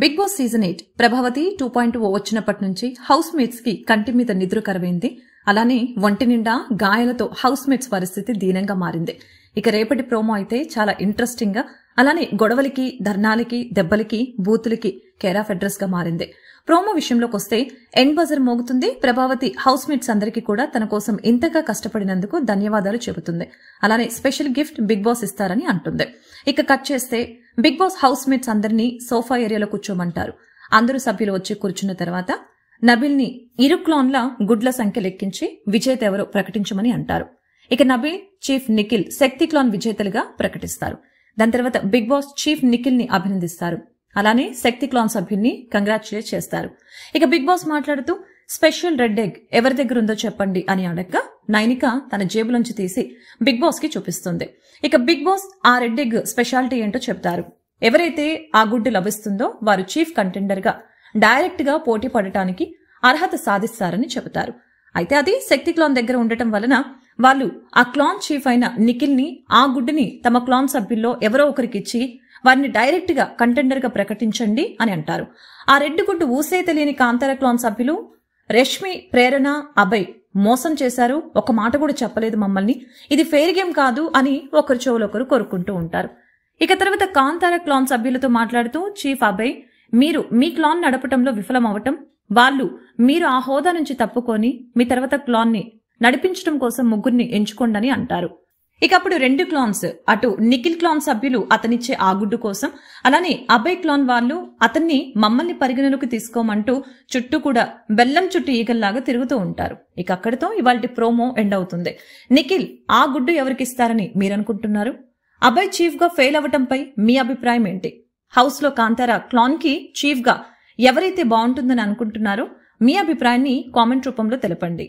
Big boss season 8 Prabhavati 2.0 వచ్చినప్పటి నుంచి house mates కి కంటి మీద నిద్ర కరువైంది. అలానే ఒంటి నిండా గాయాలతో హౌస్ మేట్స్ పరిస్థితి దీనంగా మారింది. ఇక రేపటి ప్రోమో అయితే చాలా ఇంట్రెస్టింగ్ గా, అలానే గొడవలకి, ధర్నాలకి, దెబ్బలకి, బూతులకి కేర్ ఆఫ్ అడ్రస్ గా మారింది. ప్రోమో విషయంలోకి వస్తే ఎండ్ బజర్ మోగుతుంది. ప్రభావతి హౌస్ మేట్స్ అందరికీ కూడా తన కోసం ఇంతగా కష్టపడినందుకు ధన్యవాదాలు చెబుతుంది. అలానే స్పెషల్ గిఫ్ట్ బిగ్ బాస్ ఇస్తారని అంటుంది. ఇక కట్ చేస్తే బిగ్ బాస్ హౌస్ మేట్స్ అందరినీ సోఫా ఏరియాలో కూర్చోమంటారు. అందరూ సభ్యులు వచ్చి కూర్చున్న తర్వాత నబిల్ ని ఇరు క్లాన్ల గుడ్ల సంఖ్య లెక్కించి విజేత ఎవరో ప్రకటించమని అంటారు. ఇక నబిల్, చీఫ్ నిఖిల్ శక్తి క్లాన్ విజేతలుగా ప్రకటిస్తారు. దాని తర్వాత బిగ్ బాస్ చీఫ్ నిఖిల్ ని అభినందిస్తారు. అలానే శక్తి క్లాన్ సభ్యుల్ని కంగ్రాచులేట్ చేస్తారు. ఇక బిగ్ బాస్ మాట్లాడుతూ స్పెషల్ రెడ్ ఎగ్ ఎవరి దగ్గర ఉందో చెప్పండి అని అడగ్గా నైనిక తన జేబులోంచి తీసి బిగ్ బాస్ కి చూపిస్తుంది. ఇక బిగ్ బాస్ ఆ రెడ్ ఎగ్ స్పెషాలిటీ ఏంటో చెప్తారు. ఎవరైతే ఆ గుడ్డు లభిస్తుందో వారు చీఫ్ కంటెండర్ గా డైరెక్ట్ గా పోటీ పడటానికి అర్హత సాధిస్తారని చెబుతారు. అయితే అది శక్తి క్లాన్ దగ్గర ఉండటం వలన వాళ్ళు ఆ క్లాన్ చీఫ్ అయిన నిఖిల్ ని ఆ గుడ్డుని తమ క్లాన్ సభ్యుల్లో ఎవరో ఒకరికిచ్చి వారిని డైరెక్ట్ గా కంటెండర్ గా ప్రకటించండి అని అంటారు. ఆ రెడ్ గుడ్డు ఊసే తెలియని కాంతార క్లాన్ సభ్యులు రష్మి, ప్రేరణ, అభయ్ మోసం చేశారు, ఒక మాట కూడా చెప్పలేదు మమ్మల్ని, ఇది ఫెయిర్ గేమ్ కాదు అని ఒకరి చెవులొకరు కోరుకుంటూ ఉంటారు. ఇక తర్వాత కాంతార క్లాన్ సభ్యులతో మాట్లాడుతూ చీఫ్ అభయ్, మీరు మీ క్లాన్ నడపటంలో విఫలం అవటం, మీరు ఆ హోదా నుంచి తప్పుకొని మీ తర్వాత క్లాన్ ని నడిపించడం కోసం ముగ్గురిని ఎంచుకోండి అంటారు. ఇక అప్పుడు రెండు క్లాన్స్, అటు నిఖిల్ క్లాన్ సభ్యులు అతనిచ్చే ఆ గుడ్డు కోసం, అలానే అభయ్ క్లాన్ వాళ్ళు అతన్ని మమ్మల్ని పరిగణలోకి తీసుకోమంటూ చుట్టూ కూడా బెల్లం చుట్టూ ఈగల్లాగా తిరుగుతూ ఉంటారు. ఇక అక్కడితో ఇవాల్టి ప్రోమో ఎండ్ అవుతుంది. నిఖిల్ ఆ గుడ్డు ఎవరికిస్తారని మీరనుకుంటున్నారు? అభయ్ చీఫ్ గా ఫెయిల్ అవ్వటంపై మీ అభిప్రాయం ఏంటి? హౌస్ లో కాంతార క్లాన్ కి చీఫ్ గా ఎవరైతే బాగుంటుందని అనుకుంటున్నారో మీ అభిప్రాయాన్ని కామెంట్ రూపంలో తెలపండి.